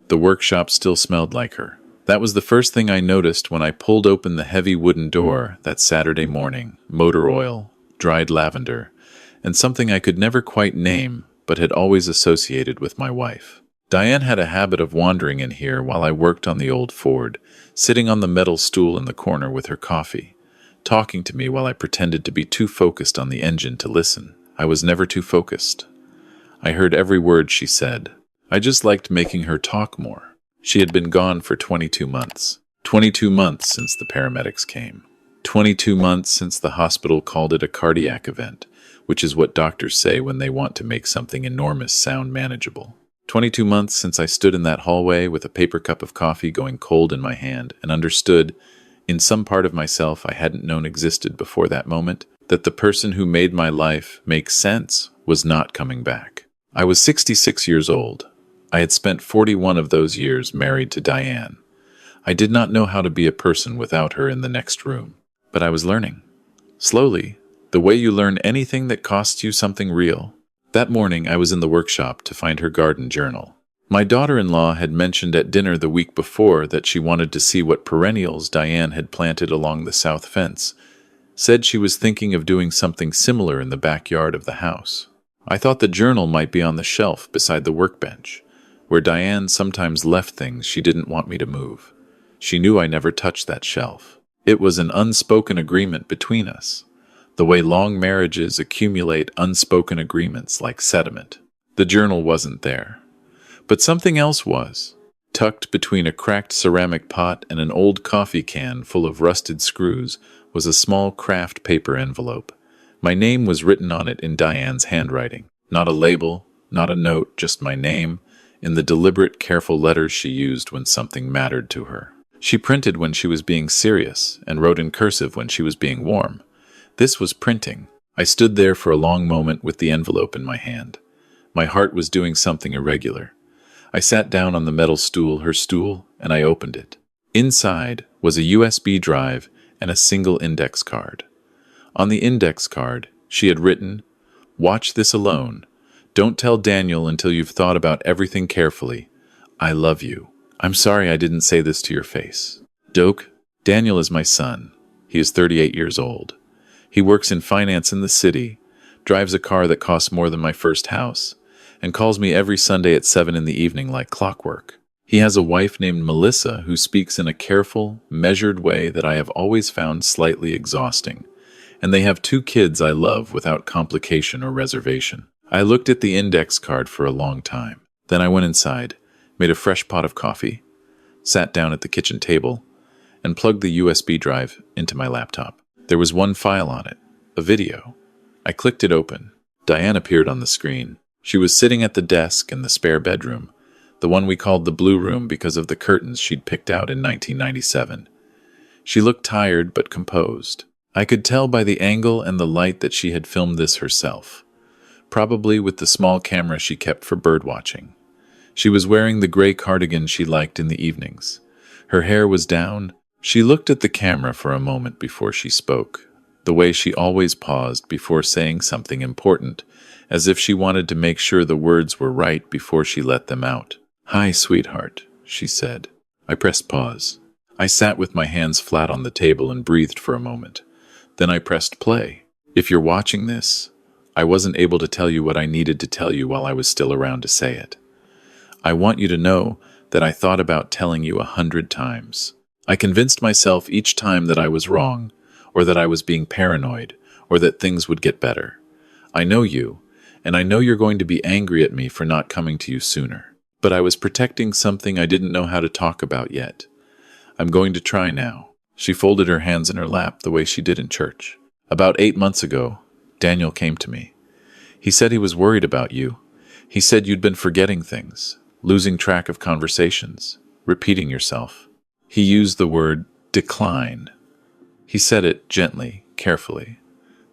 The workshop still smelled like her. That was the first thing I noticed when I pulled open the heavy wooden door that Saturday morning. Motor oil, dried lavender, and something I could never quite name but had always associated with my wife. Diane had a habit of wandering in here while I worked on the old Ford, sitting on the metal stool in the corner with her coffee, talking to me while I pretended to be too focused on the engine to listen. I was never too focused. I heard every word she said. I just liked making her talk more. She had been gone for 22 months. 22 months since the paramedics came. 22 months since the hospital called it a cardiac event, which is what doctors say when they want to make something enormous sound manageable. 22 months since I stood in that hallway with a paper cup of coffee going cold in my hand and understood, in some part of myself I hadn't known existed before that moment, that the person who made my life make sense was not coming back. I was 66 years old. I had spent 41 of those years married to Diane. I did not know how to be a person without her in the next room, but I was learning. Slowly, the way you learn anything that costs you something real. That morning I was in the workshop to find her garden journal. My daughter-in-law had mentioned at dinner the week before that she wanted to see what perennials Diane had planted along the south fence. Said she was thinking of doing something similar in the backyard of the house. I thought the journal might be on the shelf beside the workbench, where Diane sometimes left things she didn't want me to move. She knew I never touched that shelf. It was an unspoken agreement between us, the way long marriages accumulate unspoken agreements like sediment. The journal wasn't there, but something else was. Tucked between a cracked ceramic pot and an old coffee can full of rusted screws was a small craft paper envelope. My name was written on it in Diane's handwriting. Not a label, not a note, just my name, in the deliberate, careful letters she used when something mattered to her. She printed when she was being serious and wrote in cursive when she was being warm. This was printing. I stood there for a long moment with the envelope in my hand. My heart was doing something irregular. I sat down on the metal stool, her stool, and I opened it. Inside was a USB drive and a single index card. On the index card, she had written, "Watch this alone. Don't tell Daniel until you've thought about everything carefully. I love you. I'm sorry I didn't say this to your face. Doke, Daniel is my son. He is 38 years old. He works in finance in the city, drives a car that costs more than my first house, and calls me every Sunday at 7 in the evening like clockwork. He has a wife named Melissa who speaks in a careful, measured way that I have always found slightly exhausting. And they have 2 kids I love without complication or reservation." I looked at the index card for a long time. Then I went inside, made a fresh pot of coffee, sat down at the kitchen table, and plugged the USB drive into my laptop. There was one file on it, a video. I clicked it open. Diane appeared on the screen. She was sitting at the desk in the spare bedroom, the one we called the blue room because of the curtains she'd picked out in 1997. She looked tired but composed. I could tell by the angle and the light that she had filmed this herself, probably with the small camera she kept for birdwatching. She was wearing the gray cardigan she liked in the evenings. Her hair was down. She looked at the camera for a moment before she spoke, the way she always paused before saying something important, as if she wanted to make sure the words were right before she let them out. "Hi, sweetheart," she said. I pressed pause. I sat with my hands flat on the table and breathed for a moment. Then I pressed play. "If you're watching this, I wasn't able to tell you what I needed to tell you while I was still around to say it. I want you to know that I thought about telling you 100 times. I convinced myself each time that I was wrong, or that I was being paranoid, or that things would get better. I know you, and I know you're going to be angry at me for not coming to you sooner. But I was protecting something I didn't know how to talk about yet. I'm going to try now." She folded her hands in her lap the way she did in church. "About 8 months ago, Daniel came to me. He said he was worried about you. He said you'd been forgetting things, losing track of conversations, repeating yourself. He used the word decline. He said it gently, carefully,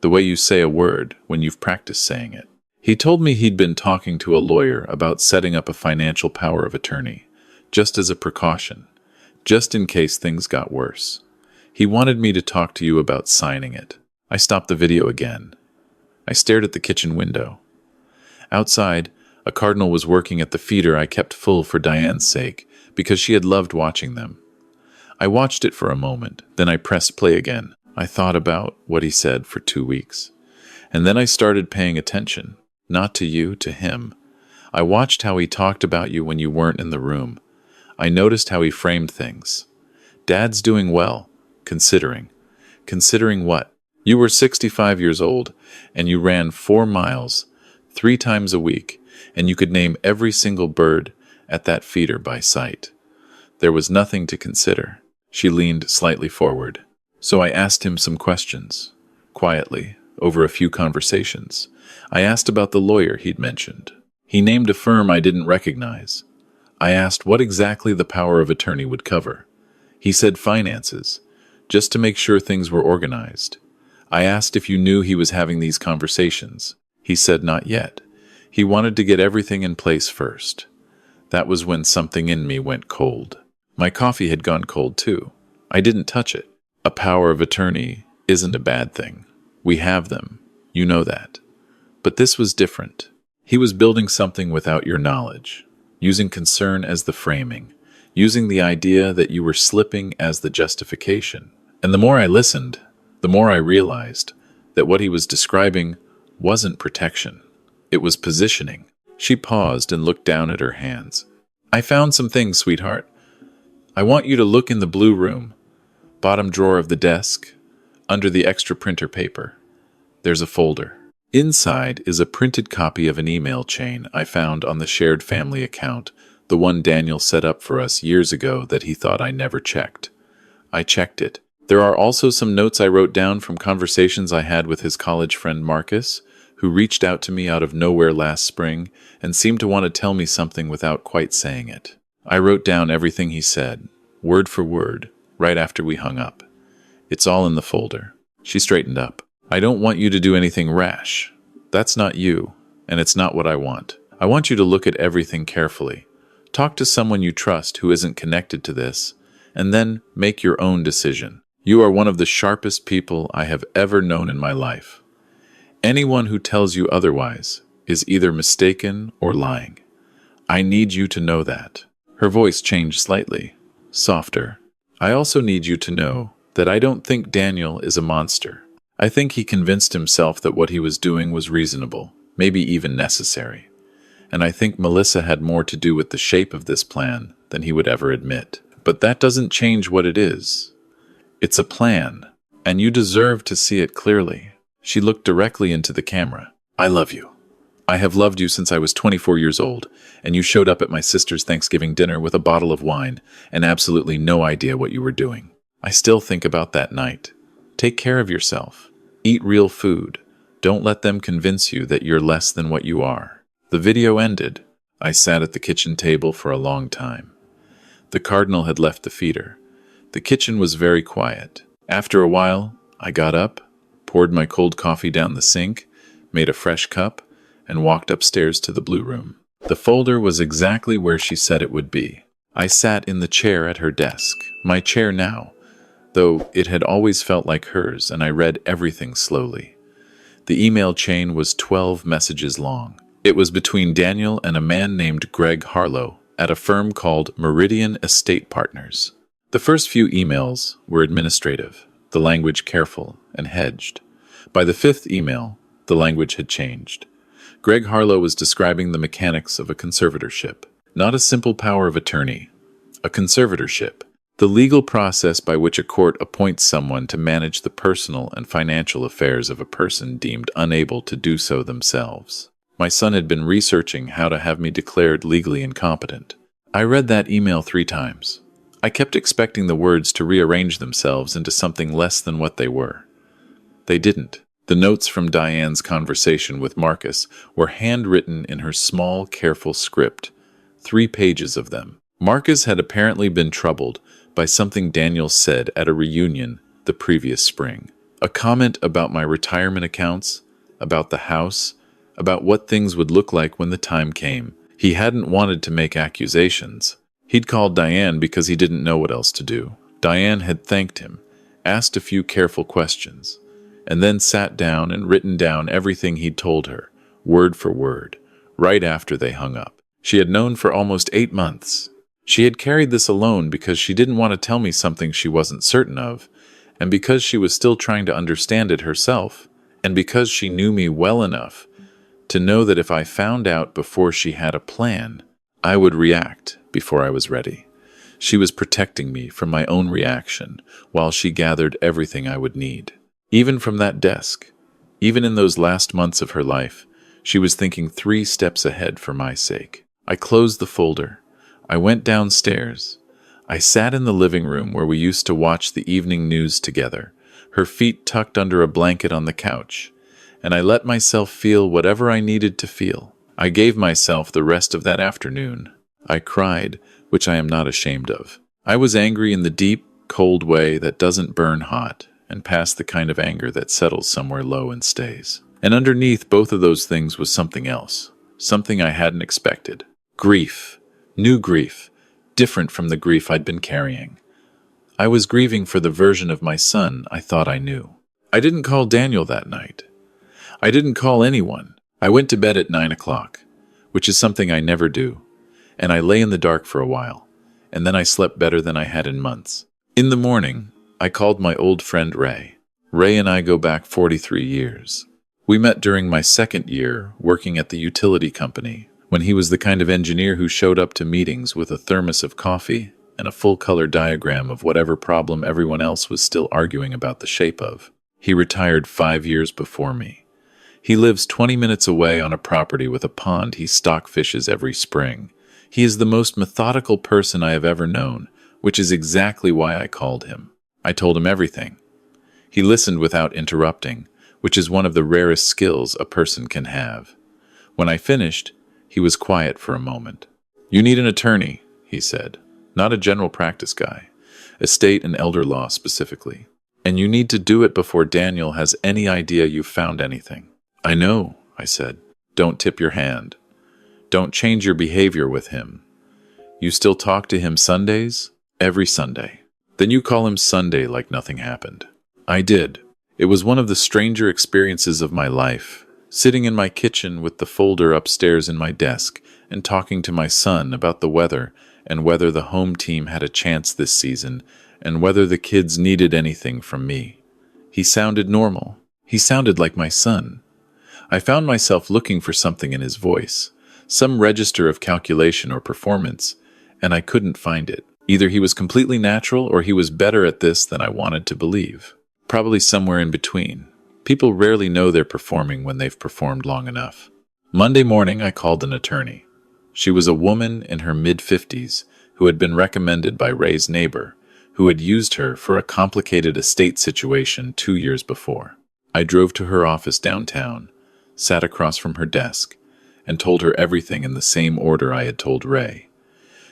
the way you say a word when you've practiced saying it. He told me he'd been talking to a lawyer about setting up a financial power of attorney, just as a precaution, just in case things got worse. He wanted me to talk to you about signing it." I stopped the video again. I stared at the kitchen window. Outside, A cardinal was working at the feeder I kept full for Diane's sake, because she had loved watching them. I watched it for a moment, then I pressed play again. I thought about what he said for 2 weeks. And then I started paying attention. Not to you, to him. I watched how he talked about you when you weren't in the room. I noticed how he framed things. Dad's doing well, considering. Considering what? You were 65 years old, and you ran 4 miles, 3 times a week, and you could name every single bird at that feeder by sight. There was nothing to consider. She leaned slightly forward. So I asked him some questions, quietly, over a few conversations. I asked about the lawyer he'd mentioned. He named a firm I didn't recognize. I asked what exactly the power of attorney would cover. He said finances, just to make sure things were organized. I asked if you knew he was having these conversations. He said not yet. He wanted to get everything in place first. That was when something in me went cold. My coffee had gone cold too. I didn't touch it. A power of attorney isn't a bad thing. We have them. You know that. But this was different. He was building something without your knowledge, using concern as the framing, using the idea that you were slipping as the justification. And the more I listened, the more I realized that what he was describing wasn't protection. It was positioning. She paused and looked down at her hands. I found some things, sweetheart. I want you to look in the blue room, bottom drawer of the desk, under the extra printer paper. There's a folder. Inside is a printed copy of an email chain I found on the shared family account, the one Daniel set up for us years ago that he thought I never checked. I checked it. There are also some notes I wrote down from conversations I had with his college friend Marcus, who reached out to me out of nowhere last spring and seemed to want to tell me something without quite saying it. I wrote down everything he said, word for word, right after we hung up. It's all in the folder. She straightened up. I don't want you to do anything rash. That's not you, and it's not what I want. I want you to look at everything carefully. Talk to someone you trust who isn't connected to this, and then make your own decision. You are one of the sharpest people I have ever known in my life. Anyone who tells you otherwise is either mistaken or lying. I need you to know that. Her voice changed slightly, softer. I also need you to know that I don't think Daniel is a monster. I think he convinced himself that what he was doing was reasonable, maybe even necessary. And I think Melissa had more to do with the shape of this plan than he would ever admit. But that doesn't change what it is. It's a plan, and you deserve to see it clearly. She looked directly into the camera. I love you. I have loved you since I was 24 years old, and you showed up at my sister's Thanksgiving dinner with a bottle of wine and absolutely no idea what you were doing. I still think about that night. Take care of yourself. Eat real food. Don't let them convince you that you're less than what you are. The video ended. I sat at the kitchen table for a long time. The cardinal had left the feeder. The kitchen was very quiet. After a while, I got up, poured my cold coffee down the sink, made a fresh cup, and walked upstairs to the blue room. The folder was exactly where she said it would be. I sat in the chair at her desk, my chair now, though it had always felt like hers, and I read everything slowly. The email chain was 12 messages long. It was between Daniel and a man named Greg Harlow at a firm called Meridian Estate Partners. The first few emails were administrative, the language careful and hedged. By the 5th email, the language had changed. Greg Harlow was describing the mechanics of a conservatorship, not a simple power of attorney, a conservatorship, the legal process by which a court appoints someone to manage the personal and financial affairs of a person deemed unable to do so themselves. My son had been researching how to have me declared legally incompetent. I read that email 3 times. I kept expecting the words to rearrange themselves into something less than what they were. They didn't. The notes from Diane's conversation with Marcus were handwritten in her small, careful script, 3 pages of them. Marcus had apparently been troubled by something Daniel said at a reunion the previous spring. A comment about my retirement accounts, about the house, about what things would look like when the time came. He hadn't wanted to make accusations. He'd called Diane because he didn't know what else to do. Diane had thanked him, asked a few careful questions, and then sat down and written down everything he'd told her, word for word, right after they hung up. She had known for almost 8 months. She had carried this alone because she didn't want to tell me something she wasn't certain of, and because she was still trying to understand it herself, and because she knew me well enough to know that if I found out before she had a plan, I would react before I was ready. She was protecting me from my own reaction while she gathered everything I would need. Even from that desk, even in those last months of her life, she was thinking 3 steps ahead for my sake. I closed the folder. I went downstairs. I sat in the living room where we used to watch the evening news together, her feet tucked under a blanket on the couch, and I let myself feel whatever I needed to feel. I gave myself the rest of that afternoon. I cried, which I am not ashamed of. I was angry in the deep, cold way that doesn't burn hot, and past the kind of anger that settles somewhere low and stays. And underneath both of those things was something else, something I hadn't expected. Grief. New grief. Different from the grief I'd been carrying. I was grieving for the version of my son I thought I knew. I didn't call Daniel that night. I didn't call anyone. I went to bed at 9 o'clock, which is something I never do, and I lay in the dark for a while, and then I slept better than I had in months. In the morning, I called my old friend Ray. Ray and I go back 43 years. We met during my 2nd year working at the utility company, when he was the kind of engineer who showed up to meetings with a thermos of coffee and a full-color diagram of whatever problem everyone else was still arguing about the shape of. He retired 5 years before me. He lives 20 minutes away on a property with a pond he stock fishes every spring. He is the most methodical person I have ever known, which is exactly why I called him. I told him everything. He listened without interrupting, which is one of the rarest skills a person can have. When I finished, he was quiet for a moment. "You need an attorney," he said. "Not a general practice guy. Estate and elder law specifically. And you need to do it before Daniel has any idea you've found anything." "I know," I said. "Don't tip your hand. Don't change your behavior with him. You still talk to him Sundays?" "Every Sunday." "Then you call him Sunday like nothing happened." I did. It was one of the stranger experiences of my life, sitting in my kitchen with the folder upstairs in my desk and talking to my son about the weather and whether the home team had a chance this season and whether the kids needed anything from me. He sounded normal. He sounded like my son. I found myself looking for something in his voice, some register of calculation or performance, and I couldn't find it. Either he was completely natural or he was better at this than I wanted to believe. Probably somewhere in between. People rarely know they're performing when they've performed long enough. Monday morning, I called an attorney. She was a woman in her mid-50s who had been recommended by Ray's neighbor, who had used her for a complicated estate situation 2 years before. I drove to her office downtown, sat across from her desk, and told her everything in the same order I had told Ray.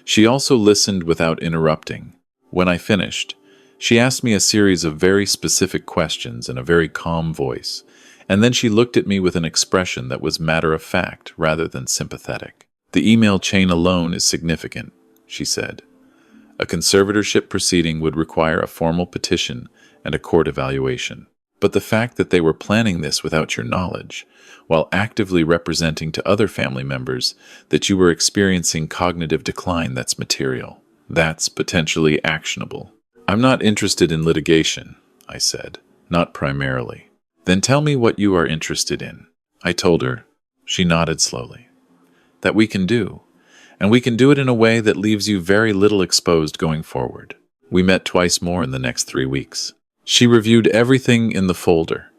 She also listened without interrupting. When I finished, she asked me a series of very specific questions in a very calm voice, and then she looked at me with an expression that was matter-of-fact rather than sympathetic. "The email chain alone is significant," she said. "A conservatorship proceeding would require a formal petition and a court evaluation. But the fact that they were planning this without your knowledge, while actively representing to other family members that you were experiencing cognitive decline, that's material. That's potentially actionable." "I'm not interested in litigation," I said. "Not primarily." "Then tell me what you are interested in." I told her. She nodded slowly. "That we can do. And we can do it in a way that leaves you very little exposed going forward." We met twice more in the next 3 weeks. She reviewed everything in the folder.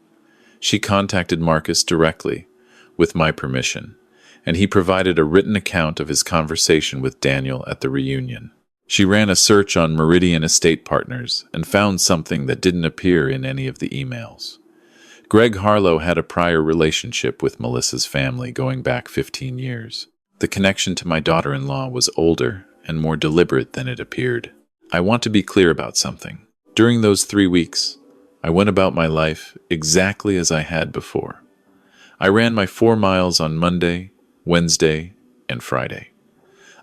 She contacted Marcus directly, with my permission, and he provided a written account of his conversation with Daniel at the reunion. She ran a search on Meridian Estate Partners and found something that didn't appear in any of the emails. Greg Harlow had a prior relationship with Melissa's family going back 15 years. The connection to my daughter-in-law was older and more deliberate than it appeared. I want to be clear about something. During those 3 weeks, I went about my life exactly as I had before. I ran my 4 miles on Monday, Wednesday, and Friday.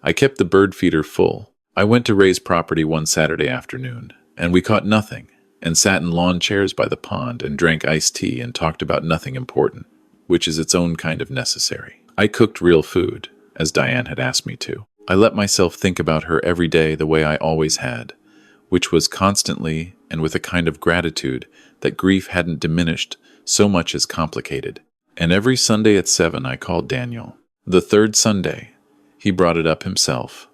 I kept the bird feeder full. I went to Ray's property one Saturday afternoon, and we caught nothing, and sat in lawn chairs by the pond and drank iced tea and talked about nothing important, which is its own kind of necessary. I cooked real food, as Diane had asked me to. I let myself think about her every day the way I always had, which was constantly and with a kind of gratitude that grief hadn't diminished so much as complicated. And every Sunday at 7 I called Daniel. The third Sunday, he brought it up himself.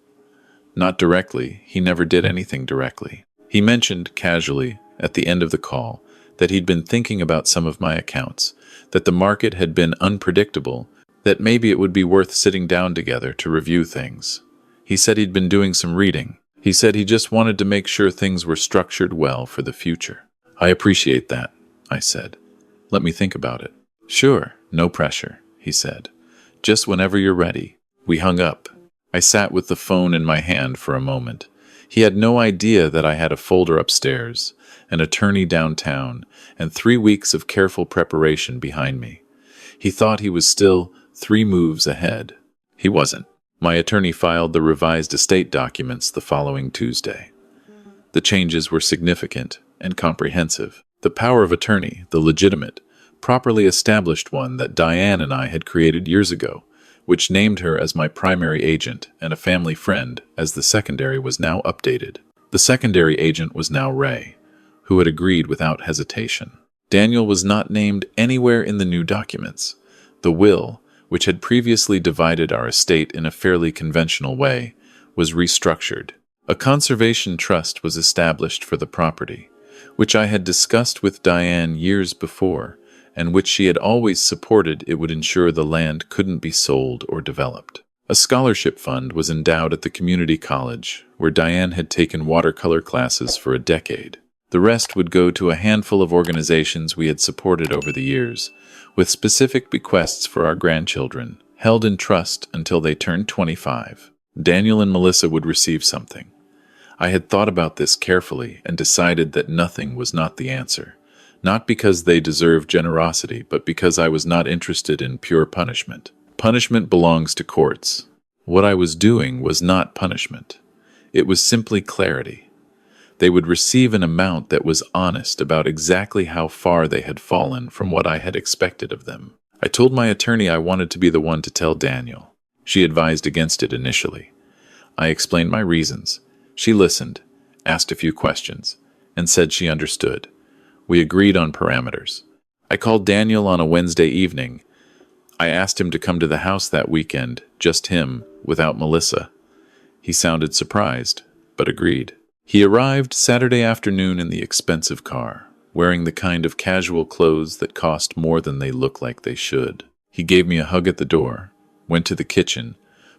Not directly, he never did anything directly. He mentioned, casually, at the end of the call, that he'd been thinking about some of my accounts, that the market had been unpredictable, that maybe it would be worth sitting down together to review things. He said he'd been doing some reading. He said he just wanted to make sure things were structured well for the future. I appreciate that, I said. Let me think about it. Sure, no pressure, he said. Just whenever you're ready. We hung up. I sat with the phone in my hand for a moment. He had no idea that I had a folder upstairs, an attorney downtown, and 3 weeks of careful preparation behind me. He thought he was still 3 moves ahead. He wasn't. My attorney filed the revised estate documents the following Tuesday. The changes were significant and comprehensive. The power of attorney, the legitimate, properly established one that Diane and I had created years ago, which named her as my primary agent and a family friend, as the secondary was now updated. The secondary agent was now Ray, who had agreed without hesitation. Daniel was not named anywhere in the new documents. The will, which had previously divided our estate in a fairly conventional way, was restructured. A conservation trust was established for the property, which I had discussed with Diane years before, and which she had always supported. It would ensure the land couldn't be sold or developed. A scholarship fund was endowed at the community college, where Diane had taken watercolor classes for a decade. The rest would go to a handful of organizations we had supported over the years, with specific bequests for our grandchildren, held in trust until they turned 25. Daniel and Melissa would receive something. I had thought about this carefully and decided that nothing was not the answer. Not because they deserved generosity, but because I was not interested in pure punishment. Punishment belongs to courts. What I was doing was not punishment. It was simply clarity. They would receive an amount that was honest about exactly how far they had fallen from what I had expected of them. I told my attorney I wanted to be the one to tell Daniel. She advised against it initially. I explained my reasons. She listened, asked a few questions, and said she understood. We agreed on parameters. I called Daniel on a Wednesday evening. I asked him to come to the house that weekend, just him, without Melissa. He sounded surprised, but agreed. He arrived Saturday afternoon in the expensive car, wearing the kind of casual clothes that cost more than they look like they should. He gave me a hug at the door, went to the kitchen,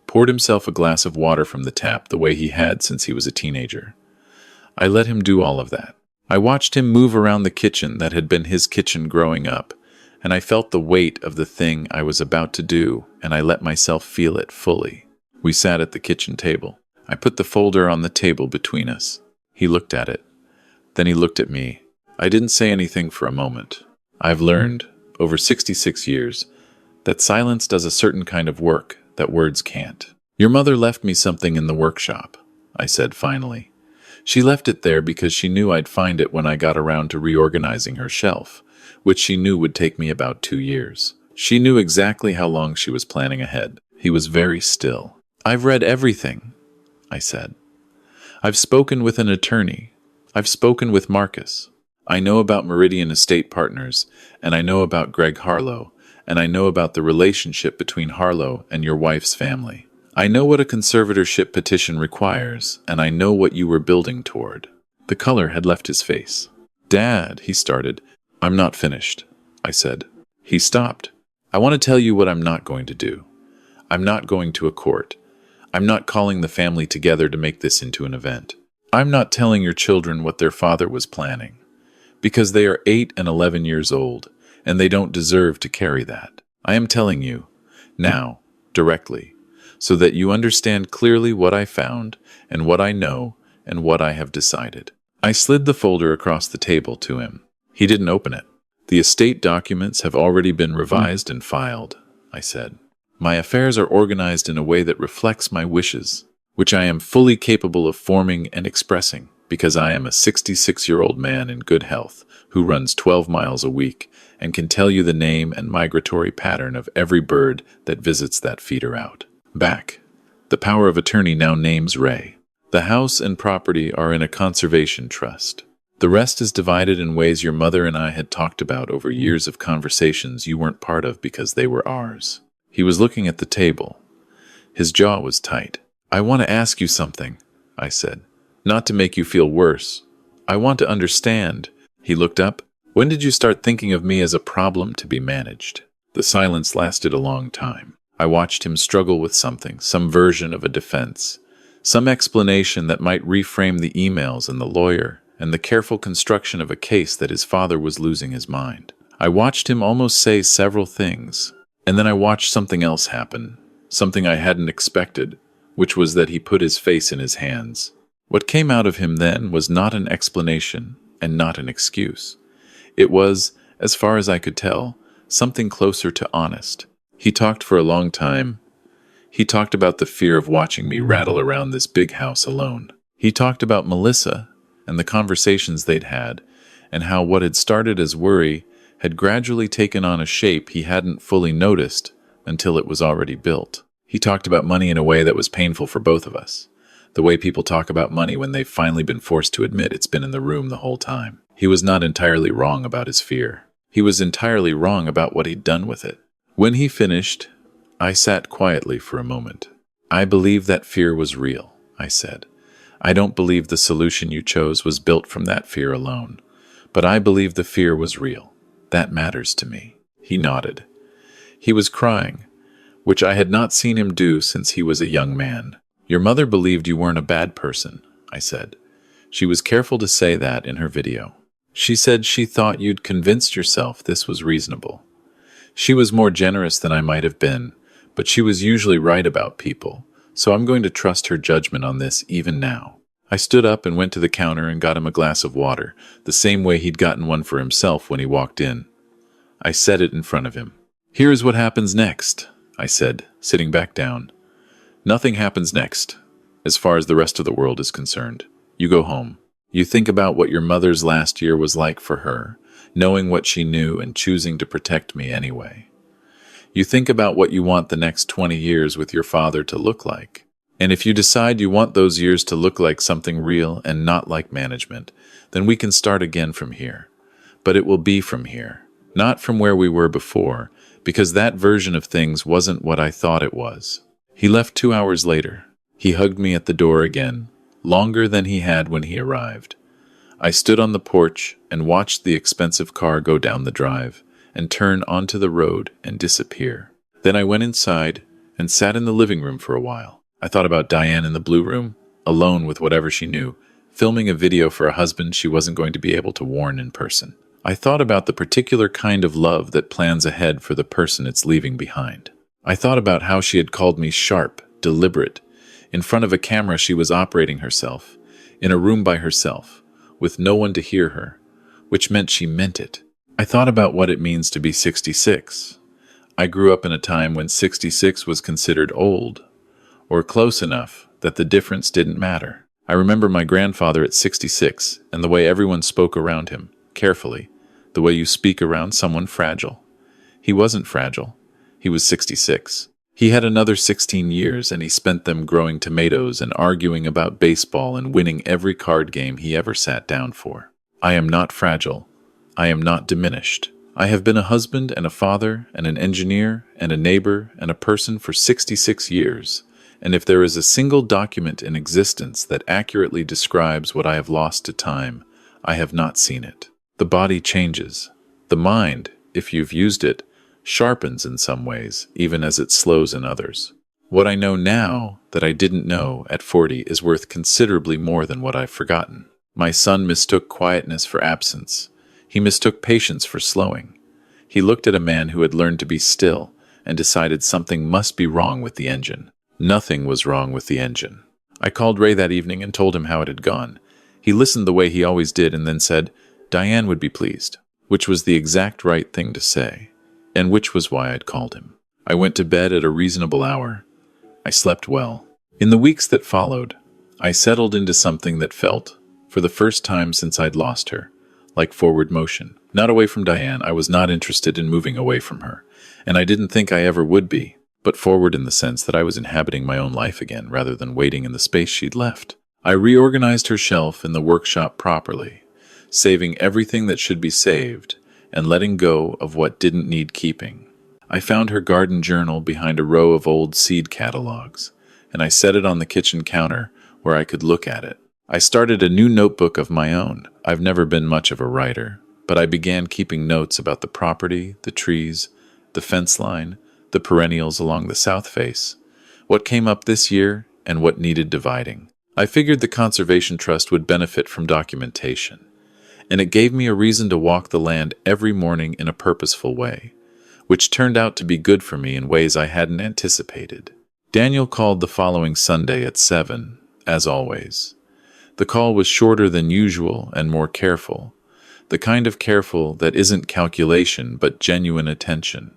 poured himself a glass of water from the tap the way he had since he was a teenager. I let him do all of that. I watched him move around the kitchen that had been his kitchen growing up, and I felt the weight of the thing I was about to do, and I let myself feel it fully. We sat at the kitchen table. I put the folder on the table between us. He looked at it. Then he looked at me. I didn't say anything for a moment. I've learned, over 66 years, that silence does a certain kind of work that words can't. Your mother left me something in the workshop, I said finally. She left it there because she knew I'd find it when I got around to reorganizing her shelf, which she knew would take me about 2 years. She knew exactly how long she was planning ahead. He was very still. I've read everything, I said. I've spoken with an attorney. I've spoken with Marcus. I know about Meridian Estate Partners, and I know about Greg Harlow, and I know about the relationship between Harlow and your wife's family. I know what a conservatorship petition requires, and I know what you were building toward. The color had left his face. Dad, he started. I'm not finished, I said. He stopped. I want to tell you what I'm not going to do. I'm not going to a court. I'm not calling the family together to make this into an event. I'm not telling your children what their father was planning, because they are 8 and 11 years old, and they don't deserve to carry that. I am telling you, now, directly, so that you understand clearly what I found, and what I know, and what I have decided. I slid the folder across the table to him. He didn't open it. The estate documents have already been revised and filed, I said. My affairs are organized in a way that reflects my wishes, which I am fully capable of forming and expressing, because I am a 66-year-old man in good health, who runs 12 miles a week and can tell you the name and migratory pattern of every bird that visits that feeder out. Back. The power of attorney now names Ray. The house and property are in a conservation trust. The rest is divided in ways your mother and I had talked about over years of conversations you weren't part of because they were ours. He was looking at the table. His jaw was tight. I want to ask you something, I said. Not to make you feel worse. I want to understand. He looked up. When did you start thinking of me as a problem to be managed? The silence lasted a long time. I watched him struggle with something, some version of a defense, some explanation that might reframe the emails and the lawyer, and the careful construction of a case that his father was losing his mind. I watched him almost say several things, and then I watched something else happen, something I hadn't expected, which was that he put his face in his hands. What came out of him then was not an explanation and not an excuse. It was, as far as I could tell, something closer to honest. He talked for a long time. He talked about the fear of watching me rattle around this big house alone. He talked about Melissa and the conversations they'd had, and how what had started as worry had gradually taken on a shape he hadn't fully noticed until it was already built. He talked about money in a way that was painful for both of us. The way people talk about money when they've finally been forced to admit it's been in the room the whole time. He was not entirely wrong about his fear. He was entirely wrong about what he'd done with it. When he finished, I sat quietly for a moment. I believe that fear was real, I said. I don't believe the solution you chose was built from that fear alone, but I believe the fear was real. That matters to me. He nodded. He was crying, which I had not seen him do since he was a young man. Your mother believed you weren't a bad person, I said. She was careful to say that in her video. She said she thought you'd convinced yourself this was reasonable. She was more generous than I might have been, but she was usually right about people, so I'm going to trust her judgment on this even now. I stood up and went to the counter and got him a glass of water, the same way he'd gotten one for himself when he walked in. I set it in front of him. Here is what happens next, I said, sitting back down. Nothing happens next, as far as the rest of the world is concerned. You go home. You think about what your mother's last year was like for her, knowing what she knew and choosing to protect me anyway. You think about what you want the next 20 years with your father to look like. And if you decide you want those years to look like something real and not like management, then we can start again from here. But it will be from here, not from where we were before, because that version of things wasn't what I thought it was. He left 2 hours later. He hugged me at the door again, longer than he had when he arrived. I stood on the porch and watched the expensive car go down the drive and turn onto the road and disappear. Then I went inside and sat in the living room for a while. I thought about Diane in the blue room, alone with whatever she knew, filming a video for a husband she wasn't going to be able to warn in person. I thought about the particular kind of love that plans ahead for the person it's leaving behind. I thought about how she had called me sharp, deliberate. In front of a camera she was operating herself, in a room by herself, with no one to hear her, which meant she meant it. I thought about what it means to be 66. I grew up in a time when 66 was considered old, or close enough that the difference didn't matter. I remember my grandfather at 66 and the way everyone spoke around him, carefully, the way you speak around someone fragile. He wasn't fragile. He was 66. He had another 16 years, and he spent them growing tomatoes and arguing about baseball and winning every card game he ever sat down for. I am not fragile. I am not diminished. I have been a husband and a father and an engineer and a neighbor and a person for 66 years, and if there is a single document in existence that accurately describes what I have lost to time, I have not seen it. The body changes. The mind, if you've used it, sharpens in some ways, even as it slows in others. What I know now that I didn't know at 40 is worth considerably more than what I've forgotten. My son mistook quietness for absence. He mistook patience for slowing. He looked at a man who had learned to be still and decided something must be wrong with the engine. Nothing was wrong with the engine. I called Ray that evening and told him how it had gone. He listened the way he always did and then said, "Diane would be pleased," which was the exact right thing to say, and which was why I'd called him. I went to bed at a reasonable hour. I slept well. In the weeks that followed, I settled into something that felt, for the first time since I'd lost her, like forward motion. Not away from Diane. I was not interested in moving away from her, and I didn't think I ever would be, but forward in the sense that I was inhabiting my own life again rather than waiting in the space she'd left. I reorganized her shelf in the workshop properly, saving everything that should be saved and letting go of what didn't need keeping. I found her garden journal behind a row of old seed catalogs, and I set it on the kitchen counter where I could look at it. I started a new notebook of my own. I've never been much of a writer, but I began keeping notes about the property, the trees, the fence line, the perennials along the south face, what came up this year, and what needed dividing. I figured the Conservation Trust would benefit from documentation, and it gave me a reason to walk the land every morning in a purposeful way, which turned out to be good for me in ways I hadn't anticipated. Daniel called the following Sunday at 7, as always. The call was shorter than usual and more careful, the kind of careful that isn't calculation but genuine attention.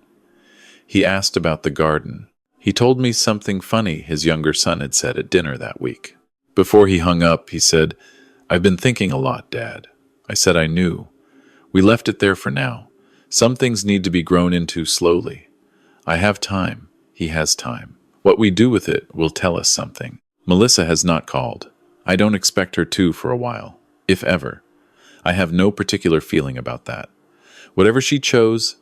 He asked about the garden. He told me something funny his younger son had said at dinner that week. Before he hung up, he said, "I've been thinking a lot, Dad." I said I knew. We left it there for now. Some things need to be grown into slowly. I have time. He has time. What we do with it will tell us something. Melissa has not called. I don't expect her to for a while, if ever. I have no particular feeling about that. Whatever she chose,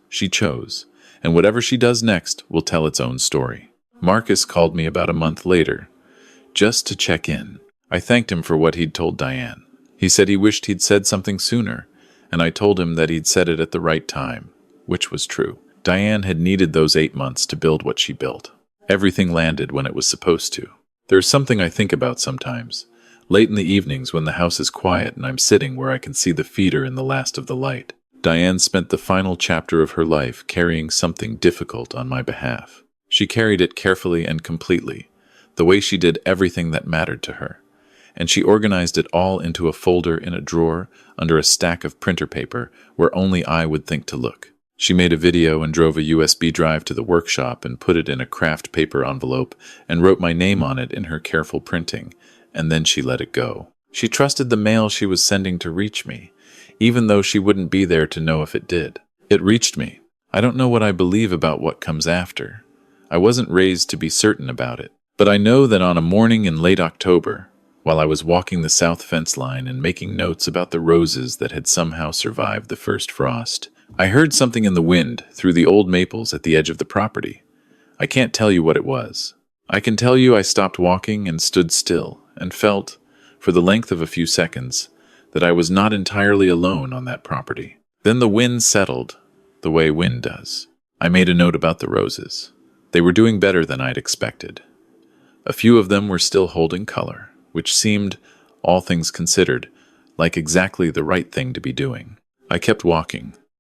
and whatever she does next will tell its own story. Marcus called me about a month later, just to check in. I thanked him for what he'd told Diane. He said he wished he'd said something sooner, and I told him that he'd said it at the right time, which was true. Diane had needed those 8 months to build what she built. Everything landed when it was supposed to. There's something I think about sometimes. Late in the evenings when the house is quiet and I'm sitting where I can see the feeder in the last of the light. Diane spent the final chapter of her life carrying something difficult on my behalf. She carried it carefully and completely, the way she did everything that mattered to her. And she organized it all into a folder in a drawer under a stack of printer paper where only I would think to look. She made a video and drove a USB drive to the workshop and put it in a craft paper envelope and wrote my name on it in her careful printing, and then she let it go. She trusted the mail she was sending to reach me, even though she wouldn't be there to know if it did. It reached me. I don't know what I believe about what comes after. I wasn't raised to be certain about it. But I know that on a morning in late October, while I was walking the south fence line and making notes about the roses that had somehow survived the first frost, I heard something in the wind through the old maples at the edge of the property. I can't tell you what it was. I can tell you I stopped walking and stood still and felt, for the length of a few seconds, that I was not entirely alone on that property. Then the wind settled, the way wind does. I made a note about the roses. They were doing better than I'd expected. A few of them were still holding color, which seemed, all things considered, like exactly the right thing to be doing. I kept walking,